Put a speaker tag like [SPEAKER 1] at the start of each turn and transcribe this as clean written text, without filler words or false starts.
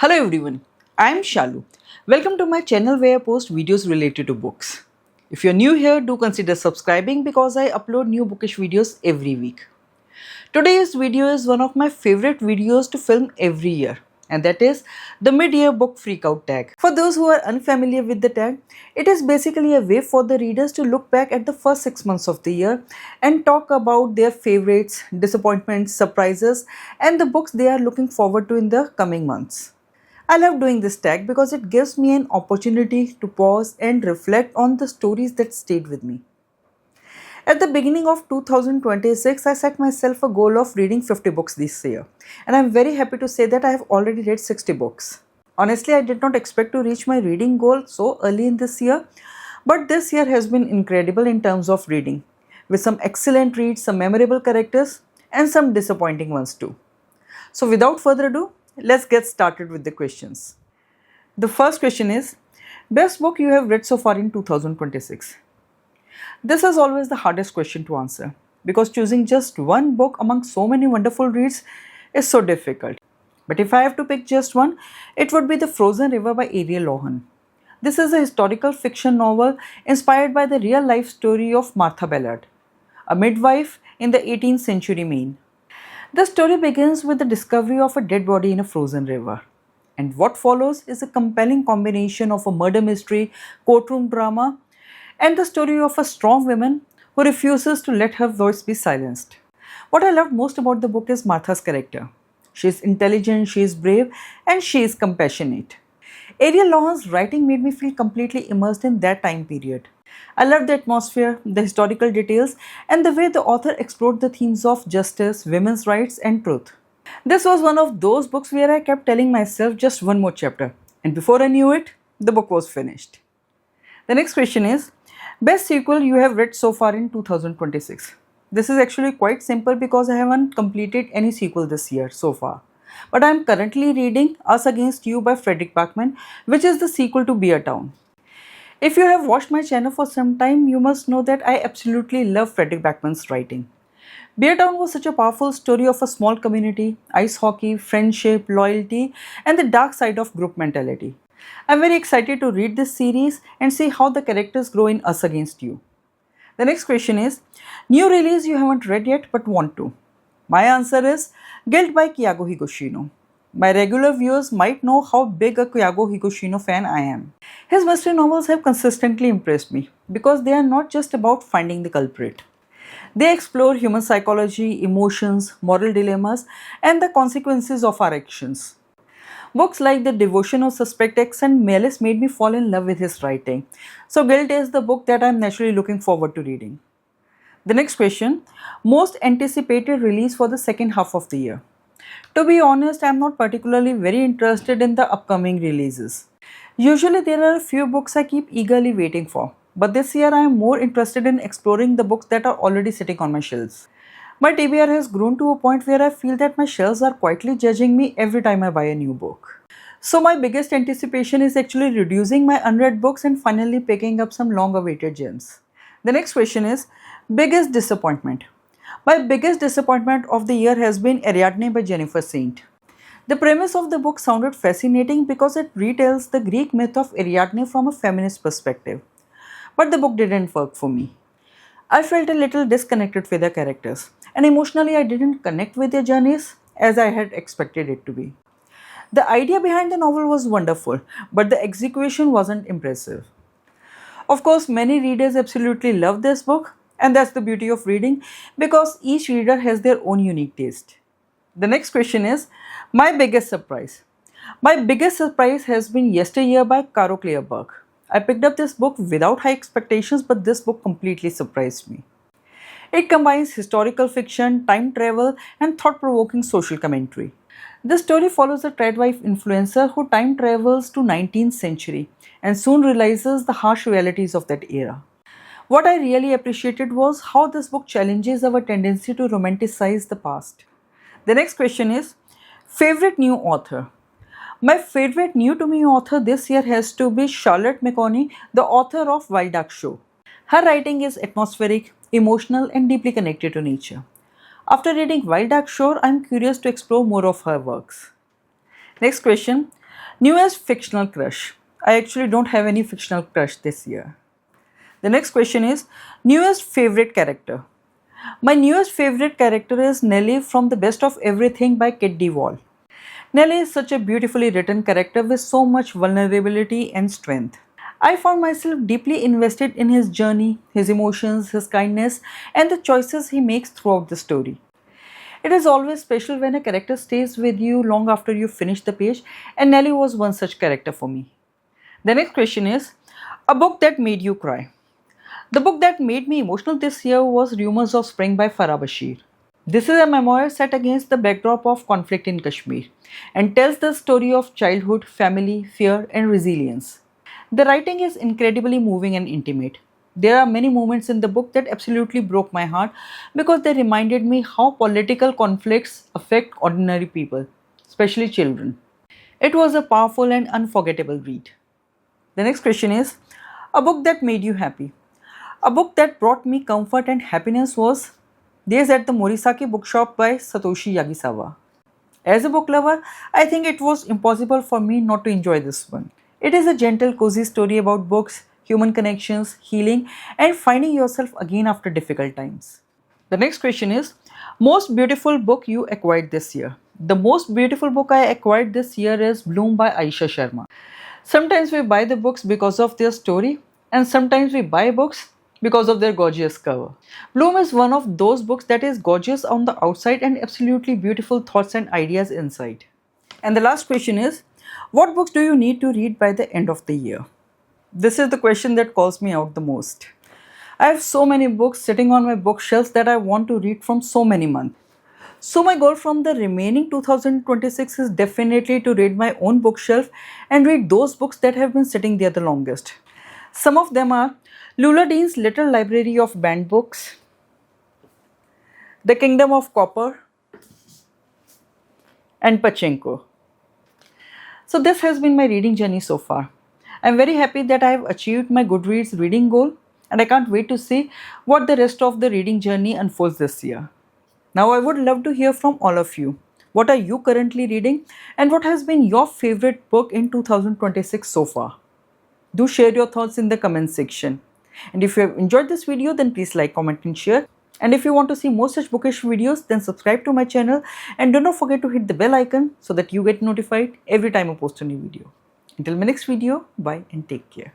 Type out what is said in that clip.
[SPEAKER 1] Hello everyone, I am Shaloo. Welcome to my channel where I post videos related to books. If you're new here, do consider subscribing because I upload new bookish videos every week. Today's video is one of my favorite videos to film every year, and that is the mid-year book freakout tag. For those who are unfamiliar with the tag, it is basically a way for the readers to look back at the first 6 months of the year and talk about their favorites, disappointments, surprises, and the books they are looking forward to in the coming months. I love doing this tag because it gives me an opportunity to pause and reflect on the stories that stayed with me. At the beginning of 2026, I set myself a goal of reading 50 books this year, and I'm very happy to say that I have already read 60 books. Honestly, I did not expect to reach my reading goal so early in this year, but this year has been incredible in terms of reading, with some excellent reads, some memorable characters, and some disappointing ones too. So, without further ado, let's get started with the questions. The first question is, best book you have read so far in 2026? This is always the hardest question to answer because choosing just one book among so many wonderful reads is so difficult. But if I have to pick just one, it would be The Frozen River by Ariel Lohan. This is a historical fiction novel inspired by the real life story of Martha Ballard, a midwife in the 18th century Maine. The story begins with the discovery of a dead body in a frozen river. And what follows is a compelling combination of a murder mystery, courtroom drama, and the story of a strong woman who refuses to let her voice be silenced. What I loved most about the book is Martha's character. She is intelligent, she is brave, and she is compassionate. Ariel Lohan's writing made me feel completely immersed in that time period. I loved the atmosphere, the historical details, and the way the author explored the themes of justice, women's rights, and truth. This was one of those books where I kept telling myself just one more chapter, and before I knew it, the book was finished. The next question is, best sequel you have read so far in 2026? This is actually quite simple because I haven't completed any sequel this year so far. But I am currently reading Us Against You by Frederick Backman, which is the sequel to Beer Town. If you have watched my channel for some time, you must know that I absolutely love Frederick Backman's writing. Beer Town was such a powerful story of a small community, ice hockey, friendship, loyalty, and the dark side of group mentality. I'm very excited to read this series and see how the characters grow in Us Against You. The next question is, new release you haven't read yet but want to? My answer is Guilt by Kyago Higashino. My regular viewers might know how big a Kyago Higashino fan I am. His mystery novels have consistently impressed me because they are not just about finding the culprit. They explore human psychology, emotions, moral dilemmas, and the consequences of our actions. Books like The Devotion of Suspect X and Malice made me fall in love with his writing. So Guilt is the book that I am naturally looking forward to reading. The next question, most anticipated release for the second half of the year. To be honest, I am not particularly very interested in the upcoming releases. Usually there are a few books I keep eagerly waiting for, but this year I am more interested in exploring the books that are already sitting on my shelves. My TBR has grown to a point where I feel that my shelves are quietly judging me every time I buy a new book. So my biggest anticipation is actually reducing my unread books and finally picking up some long awaited gems. The next question is, biggest disappointment. My biggest disappointment of the year has been Ariadne by Jennifer Saint. The premise of the book sounded fascinating because it retells the Greek myth of Ariadne from a feminist perspective. But the book didn't work for me. I felt a little disconnected with the characters, and emotionally I didn't connect with their journeys as I had expected it to be. The idea behind the novel was wonderful, but the execution wasn't impressive. Of course, many readers absolutely love this book, and that's the beauty of reading because each reader has their own unique taste. The next question is, my biggest surprise. My biggest surprise has been Yesteryear by Caro Claerberg. I picked up this book without high expectations, but this book completely surprised me. It combines historical fiction, time travel, and thought-provoking social commentary. The story follows a tradwife influencer who time travels to 19th century and soon realizes the harsh realities of that era. What I really appreciated was how this book challenges our tendency to romanticize the past. The next question is, favorite new author. My favorite new to me author this year has to be Charlotte McConney, the author of Wild Duck Show. Her writing is atmospheric, emotional, and deeply connected to nature. After reading Wild Duck Show, I am curious to explore more of her works. Next question, Newest fictional crush. I actually don't have any fictional crush this year. The next question is newest favorite character. My newest favorite character is Nellie from The Best of Everything by Kit DeWall. Nellie is such a beautifully written character with so much vulnerability and strength. I found myself deeply invested in his journey, his emotions, his kindness, and the choices he makes throughout the story. It is always special when a character stays with you long after you finish the page, and Nellie was one such character for me. The next question is a book that made you cry. The book that made me emotional this year was Rumours of Spring by Farah Bashir. This is a memoir set against the backdrop of conflict in Kashmir and tells the story of childhood, family, fear, and resilience. The writing is incredibly moving and intimate. There are many moments in the book that absolutely broke my heart because they reminded me how political conflicts affect ordinary people, especially children. It was a powerful and unforgettable read. The next question is a book that made you happy. A book that brought me comfort and happiness was Days at the Morisaki Bookshop by Satoshi Yagisawa. As a book lover, I think it was impossible for me not to enjoy this one. It is a gentle, cozy story about books, human connections, healing, and finding yourself again after difficult times. The next question is most beautiful book you acquired this year. The most beautiful book I acquired this year is Bloom by Aisha Sharma. Sometimes we buy the books because of their story, and sometimes we buy books because of their gorgeous cover. Bloom is one of those books that is gorgeous on the outside and absolutely beautiful thoughts and ideas inside. And the last question is what books do you need to read by the end of the year? This is the question that calls me out the most. I have so many books sitting on my bookshelves that I want to read from so many months. So my goal from the remaining 2026 is definitely to read my own bookshelf and read those books that have been sitting there the longest. Some of them are Lula Dean's Little Library of Banned Books, The Kingdom of Copper, and Pachinko. So this has been my reading journey so far. I am very happy that I have achieved my Goodreads reading goal, and I can't wait to see what the rest of the reading journey unfolds this year. Now I would love to hear from all of you. What are you currently reading and what has been your favorite book in 2026 so far? Do share your thoughts in the comment section. And if you have enjoyed this video, then please like, comment and share. And if you want to see more such bookish videos, then subscribe to my channel and do not forget to hit the bell icon so that you get notified every time I post a new video. Until my next video, bye and take care.